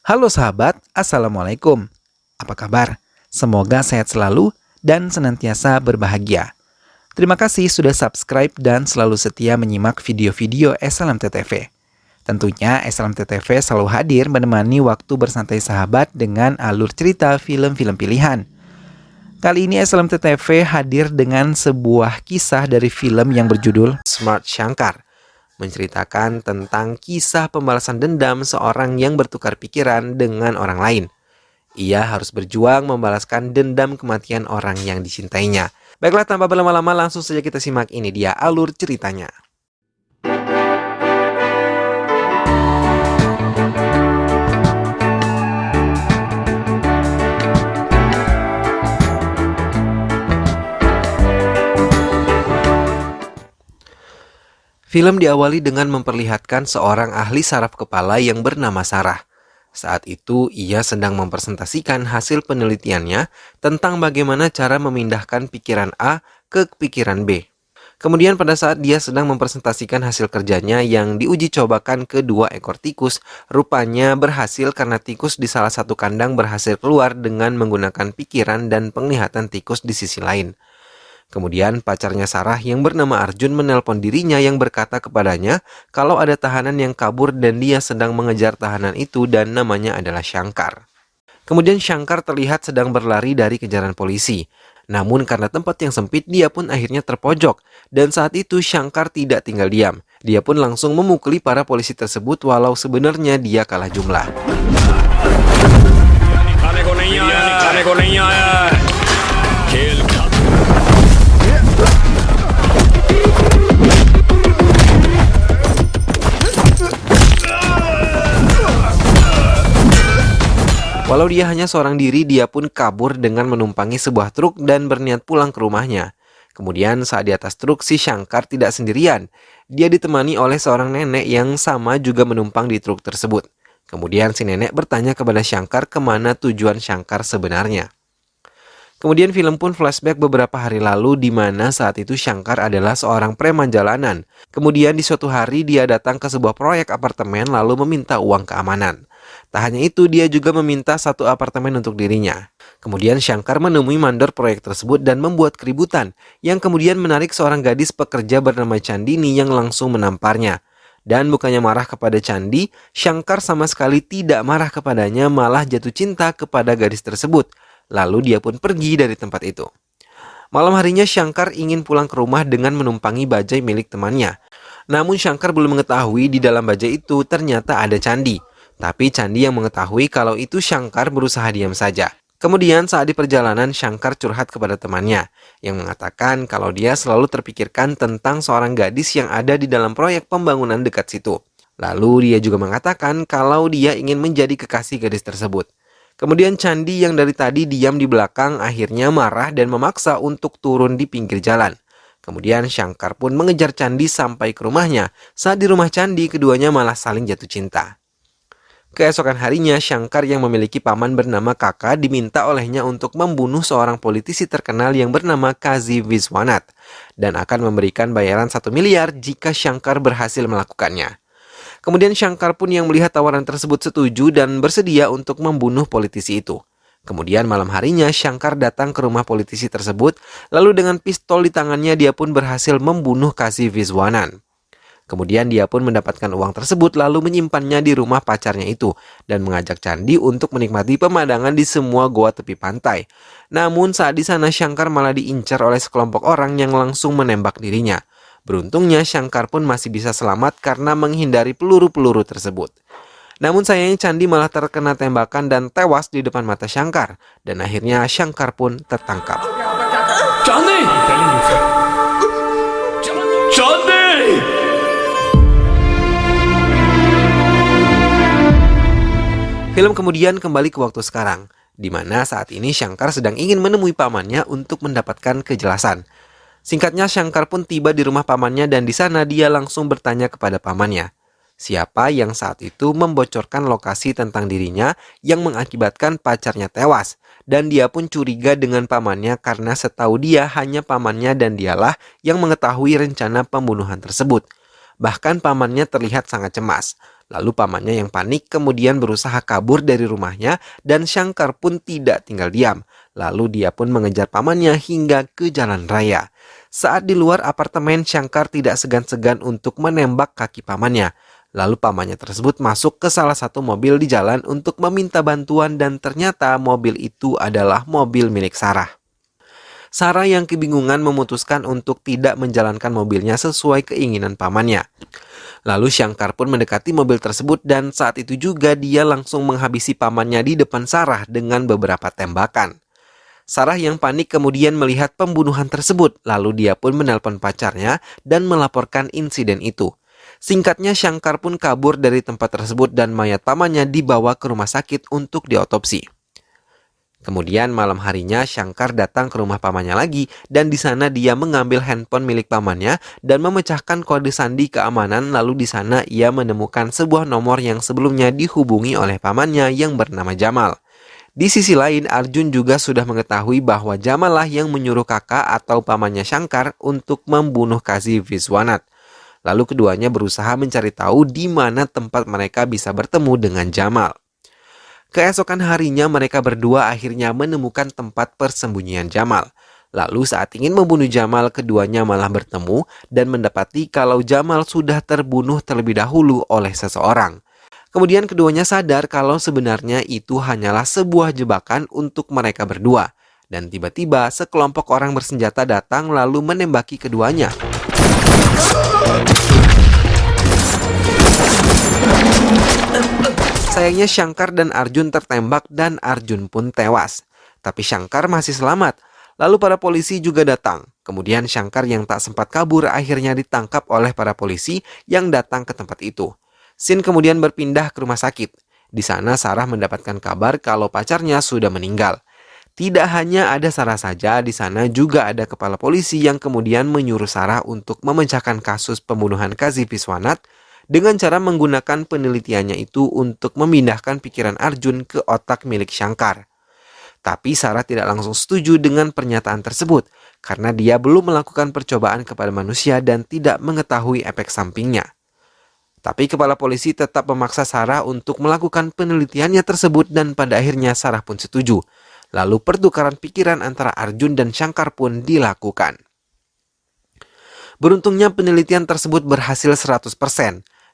Halo sahabat, Assalamualaikum. Apa kabar? Semoga sehat selalu dan senantiasa berbahagia. Terima kasih sudah subscribe dan selalu setia menyimak video-video SLMTTV. Tentunya SLMTTV selalu hadir menemani waktu bersantai sahabat dengan alur cerita film-film pilihan. Kali ini SLMTTV hadir dengan sebuah kisah dari film yang berjudul Smart Shankar, menceritakan tentang kisah pembalasan dendam seorang yang bertukar pikiran dengan orang lain. Ia harus berjuang membalaskan dendam kematian orang yang dicintainya. Baiklah, tanpa berlama-lama langsung saja kita simak, ini dia alur ceritanya. Film diawali dengan memperlihatkan seorang ahli saraf kepala yang bernama Sarah. Saat itu, ia sedang mempresentasikan hasil penelitiannya tentang bagaimana cara memindahkan pikiran A ke pikiran B. Kemudian pada saat dia sedang mempresentasikan hasil kerjanya yang diuji cobakan ke 2 ekor tikus, rupanya berhasil karena tikus di salah satu kandang berhasil keluar dengan menggunakan pikiran dan penglihatan tikus di sisi lain. Kemudian pacarnya Sarah yang bernama Arjun menelpon dirinya yang berkata kepadanya kalau ada tahanan yang kabur dan dia sedang mengejar tahanan itu dan namanya adalah Shankar. Kemudian Shankar terlihat sedang berlari dari kejaran polisi. Namun karena tempat yang sempit dia pun akhirnya terpojok dan saat itu Shankar tidak tinggal diam. Dia pun langsung memukuli para polisi tersebut walau sebenarnya dia kalah jumlah. Walau dia hanya seorang diri, dia pun kabur dengan menumpangi sebuah truk dan berniat pulang ke rumahnya. Kemudian saat di atas truk, si Shankar tidak sendirian. Dia ditemani oleh seorang nenek yang sama juga menumpang di truk tersebut. Kemudian si nenek bertanya kepada Shankar kemana tujuan Shankar sebenarnya. Kemudian film pun flashback beberapa hari lalu di mana saat itu Shankar adalah seorang preman jalanan. Kemudian di suatu hari dia datang ke sebuah proyek apartemen lalu meminta uang keamanan. Tak hanya itu, dia juga meminta satu apartemen untuk dirinya. Kemudian Shankar menemui mandor proyek tersebut dan membuat keributan, yang kemudian menarik seorang gadis pekerja bernama Chandini yang langsung menamparnya. Dan bukannya marah kepada Chandi, Shankar sama sekali tidak marah kepadanya, malah jatuh cinta kepada gadis tersebut. Lalu dia pun pergi dari tempat itu. Malam harinya Shankar ingin pulang ke rumah dengan menumpangi bajai milik temannya. Namun Shankar belum mengetahui di dalam bajai itu ternyata ada Chandi. Tapi Chandi yang mengetahui kalau itu Shankar berusaha diam saja. Kemudian saat di perjalanan Shankar curhat kepada temannya yang mengatakan kalau dia selalu terpikirkan tentang seorang gadis yang ada di dalam proyek pembangunan dekat situ. Lalu dia juga mengatakan kalau dia ingin menjadi kekasih gadis tersebut. Kemudian Chandi yang dari tadi diam di belakang akhirnya marah dan memaksa untuk turun di pinggir jalan. Kemudian Shankar pun mengejar Chandi sampai ke rumahnya. Saat di rumah Chandi, keduanya malah saling jatuh cinta. Keesokan harinya, Shankar yang memiliki paman bernama Kaka diminta olehnya untuk membunuh seorang politisi terkenal yang bernama Kazi Viswanath dan akan memberikan bayaran 1 miliar jika Shankar berhasil melakukannya. Kemudian Shankar pun yang melihat tawaran tersebut setuju dan bersedia untuk membunuh politisi itu. Kemudian malam harinya Shankar datang ke rumah politisi tersebut, lalu dengan pistol di tangannya dia pun berhasil membunuh Kazi Viswanath. Kemudian dia pun mendapatkan uang tersebut lalu menyimpannya di rumah pacarnya itu dan mengajak Chandi untuk menikmati pemandangan di semua goa tepi pantai. Namun saat di sana Shankar malah diincar oleh sekelompok orang yang langsung menembak dirinya. Beruntungnya Shankar pun masih bisa selamat karena menghindari peluru-peluru tersebut. Namun sayangnya Chandi malah terkena tembakan dan tewas di depan mata Shankar dan akhirnya Shankar pun tertangkap. Chandi! Chandi! Film kemudian kembali ke waktu sekarang, di mana saat ini Shankar sedang ingin menemui pamannya untuk mendapatkan kejelasan. Singkatnya, Shankar pun tiba di rumah pamannya dan di sana dia langsung bertanya kepada pamannya, siapa yang saat itu membocorkan lokasi tentang dirinya yang mengakibatkan pacarnya tewas. Dan dia pun curiga dengan pamannya karena setahu dia hanya pamannya dan dialah yang mengetahui rencana pembunuhan tersebut. Bahkan pamannya terlihat sangat cemas. Lalu pamannya yang panik kemudian berusaha kabur dari rumahnya dan Shankar pun tidak tinggal diam. Lalu dia pun mengejar pamannya hingga ke jalan raya. Saat di luar apartemen, Shankar tidak segan-segan untuk menembak kaki pamannya. Lalu pamannya tersebut masuk ke salah satu mobil di jalan untuk meminta bantuan dan ternyata mobil itu adalah mobil milik Sarah. Sarah yang kebingungan memutuskan untuk tidak menjalankan mobilnya sesuai keinginan pamannya. Lalu Shankar pun mendekati mobil tersebut dan saat itu juga dia langsung menghabisi pamannya di depan Sarah dengan beberapa tembakan. Sarah yang panik kemudian melihat pembunuhan tersebut, lalu dia pun menelpon pacarnya dan melaporkan insiden itu. Singkatnya Shankar pun kabur dari tempat tersebut dan mayat pamannya dibawa ke rumah sakit untuk diotopsi. Kemudian malam harinya Shankar datang ke rumah pamannya lagi dan di sana dia mengambil handphone milik pamannya dan memecahkan kode sandi keamanan, lalu di sana ia menemukan sebuah nomor yang sebelumnya dihubungi oleh pamannya yang bernama Jamal. Di sisi lain, Arjun juga sudah mengetahui bahwa Jamal lah yang menyuruh kakak atau pamannya Shankar untuk membunuh Kazi Viswanath. Lalu keduanya berusaha mencari tahu di mana tempat mereka bisa bertemu dengan Jamal. Keesokan harinya mereka berdua akhirnya menemukan tempat persembunyian Jamal. Lalu saat ingin membunuh Jamal, keduanya malah bertemu dan mendapati kalau Jamal sudah terbunuh terlebih dahulu oleh seseorang. Kemudian keduanya sadar kalau sebenarnya itu hanyalah sebuah jebakan untuk mereka berdua. Dan tiba-tiba sekelompok orang bersenjata datang lalu menembaki keduanya. Sayangnya Shankar dan Arjun tertembak dan Arjun pun tewas. Tapi Shankar masih selamat. Lalu para polisi juga datang. Kemudian Shankar yang tak sempat kabur akhirnya ditangkap oleh para polisi yang datang ke tempat itu. Sin kemudian berpindah ke rumah sakit. Di sana Sarah mendapatkan kabar kalau pacarnya sudah meninggal. Tidak hanya ada Sarah saja, di sana juga ada kepala polisi yang kemudian menyuruh Sarah untuk memecahkan kasus pembunuhan Kazi Viswanath dengan cara menggunakan penelitiannya itu untuk memindahkan pikiran Arjun ke otak milik Shankar. Tapi Sarah tidak langsung setuju dengan pernyataan tersebut karena dia belum melakukan percobaan kepada manusia dan tidak mengetahui efek sampingnya. Tapi kepala polisi tetap memaksa Sarah untuk melakukan penelitiannya tersebut dan pada akhirnya Sarah pun setuju. Lalu pertukaran pikiran antara Arjun dan Shankar pun dilakukan. Beruntungnya penelitian tersebut berhasil 100%.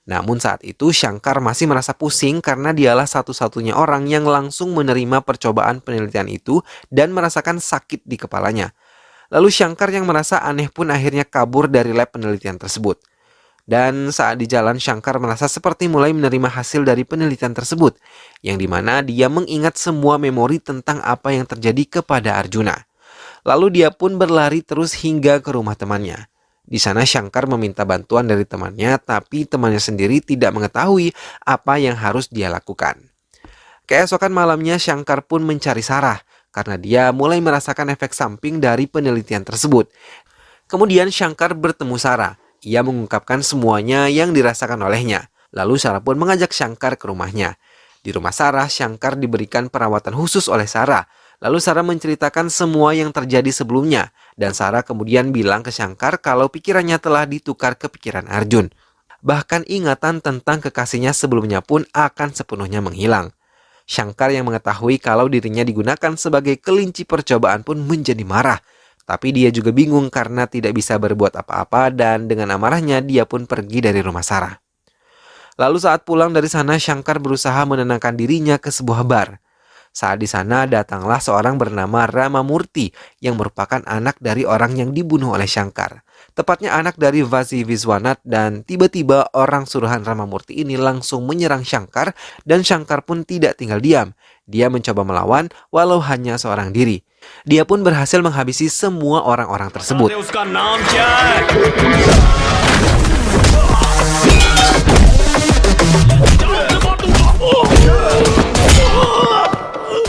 Namun saat itu Shankar masih merasa pusing karena dialah satu-satunya orang yang langsung menerima percobaan penelitian itu dan merasakan sakit di kepalanya. Lalu Shankar yang merasa aneh pun akhirnya kabur dari lab penelitian tersebut. Dan saat di jalan Shankar merasa seperti mulai menerima hasil dari penelitian tersebut, yang dimana dia mengingat semua memori tentang apa yang terjadi kepada Arjuna. Lalu dia pun berlari terus hingga ke rumah temannya. Di sana Shankar meminta bantuan dari temannya, tapi temannya sendiri tidak mengetahui apa yang harus dia lakukan. Keesokan malamnya Shankar pun mencari Sarah, karena dia mulai merasakan efek samping dari penelitian tersebut. Kemudian Shankar bertemu Sarah. Ia mengungkapkan semuanya yang dirasakan olehnya. Lalu Sarah pun mengajak Shankar ke rumahnya. Di rumah Sarah, Shankar diberikan perawatan khusus oleh Sarah. Lalu Sarah menceritakan semua yang terjadi sebelumnya. Dan Sarah kemudian bilang ke Shankar kalau pikirannya telah ditukar ke pikiran Arjun. Bahkan ingatan tentang kekasihnya sebelumnya pun akan sepenuhnya menghilang. Shankar yang mengetahui kalau dirinya digunakan sebagai kelinci percobaan pun menjadi marah. Tapi dia juga bingung karena tidak bisa berbuat apa-apa dan dengan amarahnya dia pun pergi dari rumah Sarah. Lalu saat pulang dari sana Shankar berusaha menenangkan dirinya ke sebuah bar. Saat di sana datanglah seorang bernama Ramamurti yang merupakan anak dari orang yang dibunuh oleh Shankar. Tepatnya anak dari Kazi Viswanath dan tiba-tiba orang suruhan Ramamurti ini langsung menyerang Shankar dan Shankar pun tidak tinggal diam. Dia mencoba melawan walau hanya seorang diri. Dia pun berhasil menghabisi semua orang-orang tersebut.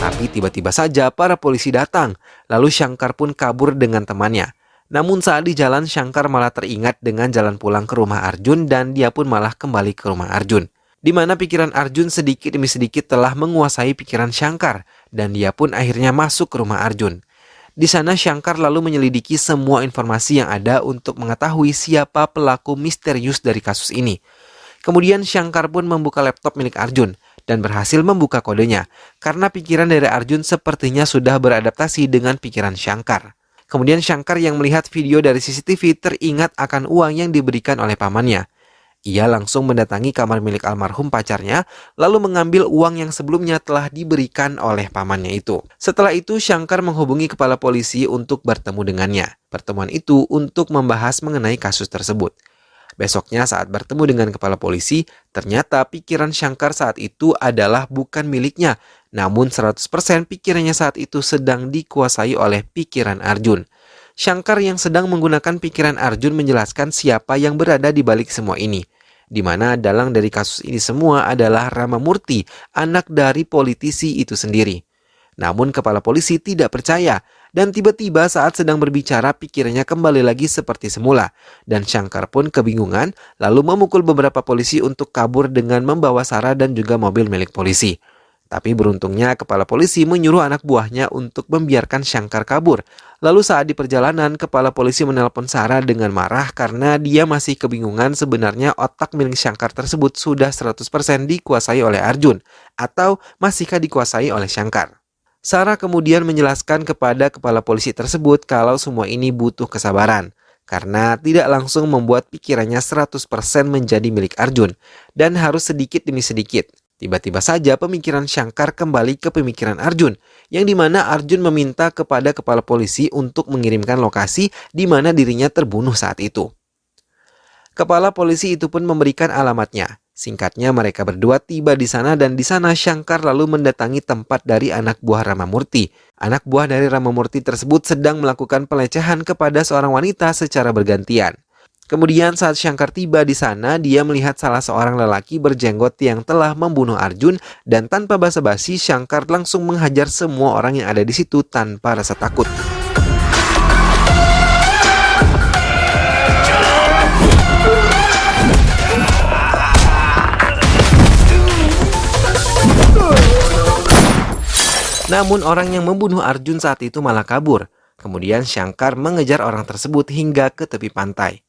Tapi tiba-tiba saja para polisi datang, lalu Shankar pun kabur dengan temannya. Namun saat di jalan Shankar malah teringat dengan jalan pulang ke rumah Arjun dan dia pun malah kembali ke rumah Arjun. Di mana pikiran Arjun sedikit demi sedikit telah menguasai pikiran Shankar dan dia pun akhirnya masuk ke rumah Arjun. Di sana Shankar lalu menyelidiki semua informasi yang ada untuk mengetahui siapa pelaku misterius dari kasus ini. Kemudian Shankar pun membuka laptop milik Arjun dan berhasil membuka kodenya, karena pikiran dari Arjun sepertinya sudah beradaptasi dengan pikiran Shankar. Kemudian Shankar yang melihat video dari CCTV teringat akan uang yang diberikan oleh pamannya. Ia langsung mendatangi kamar milik almarhum pacarnya, lalu mengambil uang yang sebelumnya telah diberikan oleh pamannya itu. Setelah itu, Shankar menghubungi kepala polisi untuk bertemu dengannya. Pertemuan itu untuk membahas mengenai kasus tersebut. Besoknya saat bertemu dengan kepala polisi, ternyata pikiran Shankar saat itu adalah bukan miliknya, namun 100% pikirannya saat itu sedang dikuasai oleh pikiran Arjun. Shankar yang sedang menggunakan pikiran Arjun menjelaskan siapa yang berada di balik semua ini, di mana dalang dari kasus ini semua adalah Ramamurti, anak dari politisi itu sendiri. Namun kepala polisi tidak percaya, dan tiba-tiba saat sedang berbicara pikirannya kembali lagi seperti semula, dan Shankar pun kebingungan lalu memukul beberapa polisi untuk kabur dengan membawa Sarah dan juga mobil milik polisi. Tapi beruntungnya kepala polisi menyuruh anak buahnya untuk membiarkan Shankar kabur. Lalu saat di perjalanan, kepala polisi menelpon Sarah dengan marah karena dia masih kebingungan sebenarnya otak milik Shankar tersebut sudah 100% dikuasai oleh Arjun, atau masihkah dikuasai oleh Shankar. Sarah kemudian menjelaskan kepada kepala polisi tersebut kalau semua ini butuh kesabaran, karena tidak langsung membuat pikirannya 100% menjadi milik Arjun, dan harus sedikit demi sedikit. Tiba-tiba saja pemikiran Shankar kembali ke pemikiran Arjun, yang dimana Arjun meminta kepada kepala polisi untuk mengirimkan lokasi di mana dirinya terbunuh saat itu. Kepala polisi itu pun memberikan alamatnya. Singkatnya mereka berdua tiba di sana dan di sana Shankar lalu mendatangi tempat dari anak buah Ramamurti. Anak buah dari Ramamurti tersebut sedang melakukan pelecehan kepada seorang wanita secara bergantian. Kemudian saat Shankar tiba di sana, dia melihat salah seorang lelaki berjenggot yang telah membunuh Arjun dan tanpa basa-basi Shankar langsung menghajar semua orang yang ada di situ tanpa rasa takut. Namun orang yang membunuh Arjun saat itu malah kabur. Kemudian Shankar mengejar orang tersebut hingga ke tepi pantai.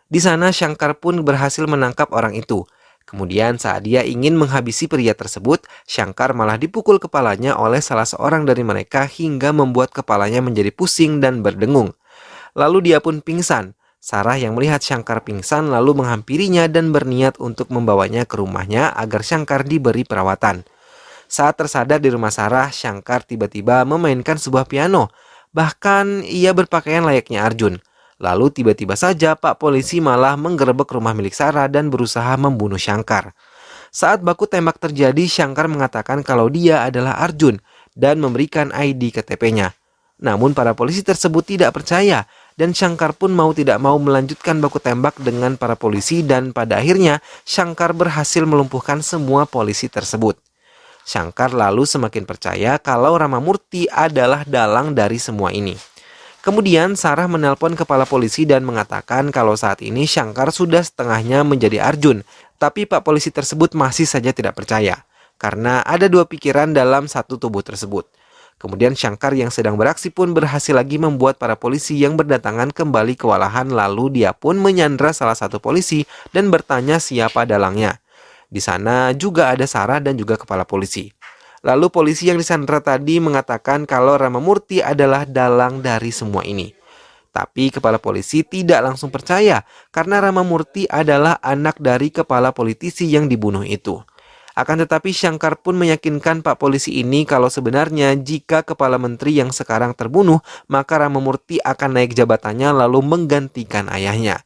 Di sana Shankar pun berhasil menangkap orang itu. Kemudian saat dia ingin menghabisi pria tersebut, Shankar malah dipukul kepalanya oleh salah seorang dari mereka hingga membuat kepalanya menjadi pusing dan berdengung. Lalu dia pun pingsan. Sarah yang melihat Shankar pingsan lalu menghampirinya dan berniat untuk membawanya ke rumahnya agar Shankar diberi perawatan. Saat tersadar di rumah Sarah, Shankar tiba-tiba memainkan sebuah piano. Bahkan ia berpakaian layaknya Arjun. Lalu tiba-tiba saja Pak Polisi malah menggerebek rumah milik Sarah dan berusaha membunuh Shankar. Saat baku tembak terjadi, Shankar mengatakan kalau dia adalah Arjun dan memberikan ID KTP-nya. Namun para polisi tersebut tidak percaya dan Shankar pun mau tidak mau melanjutkan baku tembak dengan para polisi dan pada akhirnya Shankar berhasil melumpuhkan semua polisi tersebut. Shankar lalu semakin percaya kalau Ramamurti adalah dalang dari semua ini. Kemudian Sarah menelpon kepala polisi dan mengatakan kalau saat ini Shankar sudah setengahnya menjadi Arjun. Tapi Pak Polisi tersebut masih saja tidak percaya, karena ada dua pikiran dalam satu tubuh tersebut. Kemudian Shankar yang sedang beraksi pun berhasil lagi membuat para polisi yang berdatangan kembali kewalahan, lalu dia pun menyandra salah satu polisi dan bertanya siapa dalangnya. Di sana juga ada Sarah dan juga kepala polisi. Lalu polisi yang disandra tadi mengatakan kalau Ramamurti adalah dalang dari semua ini. Tapi kepala polisi tidak langsung percaya karena Ramamurti adalah anak dari kepala politisi yang dibunuh itu. Akan tetapi Shankar pun meyakinkan Pak Polisi ini kalau sebenarnya jika kepala menteri yang sekarang terbunuh, maka Ramamurti akan naik jabatannya lalu menggantikan ayahnya.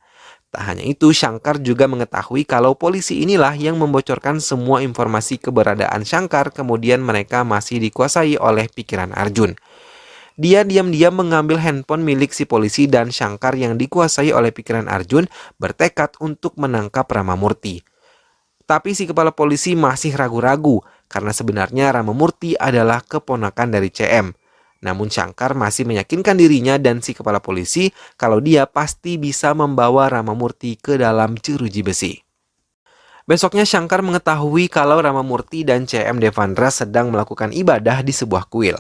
Tak hanya itu, Shankar juga mengetahui kalau polisi inilah yang membocorkan semua informasi keberadaan Shankar, kemudian mereka masih dikuasai oleh pikiran Arjun. Dia diam-diam mengambil handphone milik si polisi dan Shankar yang dikuasai oleh pikiran Arjun bertekad untuk menangkap Ramamurti. Tapi si kepala polisi masih ragu-ragu karena sebenarnya Ramamurti adalah keponakan dari CM. Namun Shankar masih meyakinkan dirinya dan si kepala polisi kalau dia pasti bisa membawa Ramamurti ke dalam jeruji besi. Besoknya Shankar mengetahui kalau Ramamurti dan CM Devendra sedang melakukan ibadah di sebuah kuil.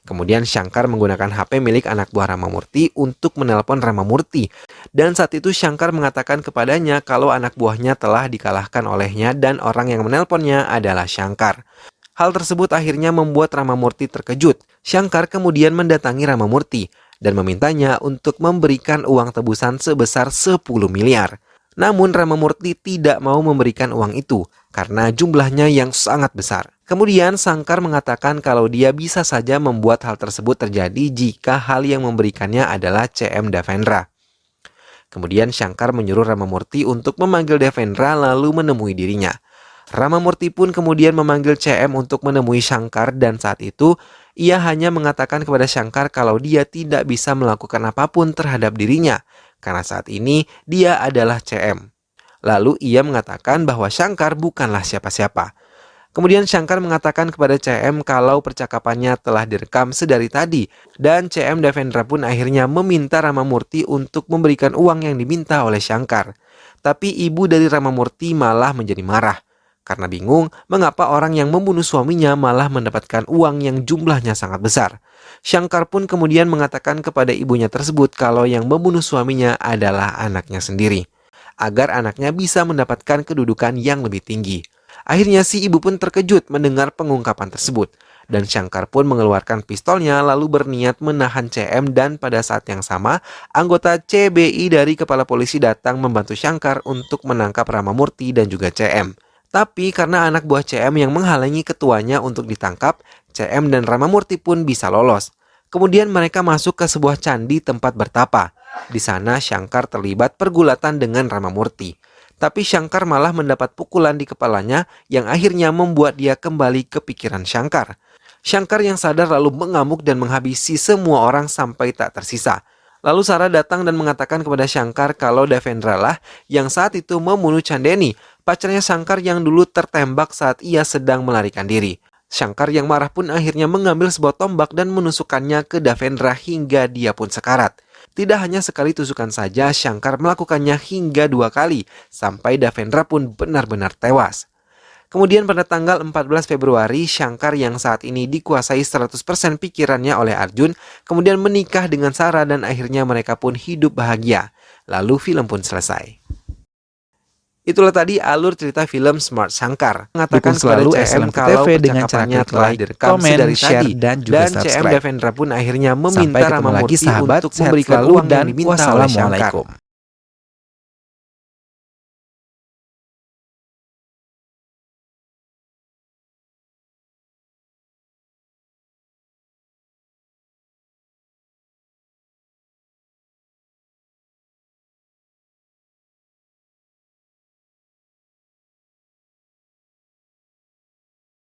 Kemudian Shankar menggunakan HP milik anak buah Ramamurti untuk menelpon Ramamurti. Dan saat itu Shankar mengatakan kepadanya kalau anak buahnya telah dikalahkan olehnya dan orang yang menelponnya adalah Shankar. Hal tersebut akhirnya membuat Ramamurti terkejut. Shankar kemudian mendatangi Ramamurti dan memintanya untuk memberikan uang tebusan sebesar 10 miliar. Namun Ramamurti tidak mau memberikan uang itu karena jumlahnya yang sangat besar. Kemudian Shankar mengatakan kalau dia bisa saja membuat hal tersebut terjadi jika hal yang memberikannya adalah CM Devendra. Kemudian Shankar menyuruh Ramamurti untuk memanggil Devendra lalu menemui dirinya. Ramamurti pun kemudian memanggil CM untuk menemui Shankar dan saat itu ia hanya mengatakan kepada Shankar kalau dia tidak bisa melakukan apapun terhadap dirinya karena saat ini dia adalah CM. Lalu ia mengatakan bahwa Shankar bukanlah siapa-siapa. Kemudian Shankar mengatakan kepada CM kalau percakapannya telah direkam sedari tadi dan CM Devendra pun akhirnya meminta Ramamurti untuk memberikan uang yang diminta oleh Shankar. Tapi ibu dari Ramamurti malah menjadi marah karena bingung mengapa orang yang membunuh suaminya malah mendapatkan uang yang jumlahnya sangat besar. Shankar pun kemudian mengatakan kepada ibunya tersebut kalau yang membunuh suaminya adalah anaknya sendiri, agar anaknya bisa mendapatkan kedudukan yang lebih tinggi. Akhirnya si ibu pun terkejut mendengar pengungkapan tersebut, dan Shankar pun mengeluarkan pistolnya lalu berniat menahan CM dan pada saat yang sama, anggota CBI dari kepala polisi datang membantu Shankar untuk menangkap Ramamurti dan juga CM. Tapi karena anak buah CM yang menghalangi ketuanya untuk ditangkap, CM dan Ramamurti pun bisa lolos. Kemudian mereka masuk ke sebuah candi tempat bertapa. Di sana Shankar terlibat pergulatan dengan Ramamurti. Tapi Shankar malah mendapat pukulan di kepalanya yang akhirnya membuat dia kembali ke pikiran Shankar. Shankar yang sadar lalu mengamuk dan menghabisi semua orang sampai tak tersisa. Lalu Sarah datang dan mengatakan kepada Shankar kalau Devendra lah yang saat itu membunuh Chandeni, pacarnya Shankar yang dulu tertembak saat ia sedang melarikan diri. Shankar yang marah pun akhirnya mengambil sebuah tombak dan menusukkannya ke Devendra hingga dia pun sekarat. Tidak hanya sekali tusukan saja, Shankar melakukannya hingga 2 kali, sampai Devendra pun benar-benar tewas. Kemudian pada tanggal 14 Februari, Shankar yang saat ini dikuasai 100% pikirannya oleh Arjun, kemudian menikah dengan Sarah dan akhirnya mereka pun hidup bahagia. Lalu film pun selesai. Itulah tadi alur cerita film Smart Shankar. Mengatakan kepada CM kalau percakapannya telah direkam sedari tadi dan CM Devendra pun akhirnya meminta Ramamurti untuk memberikan uang yang diminta oleh Shankar.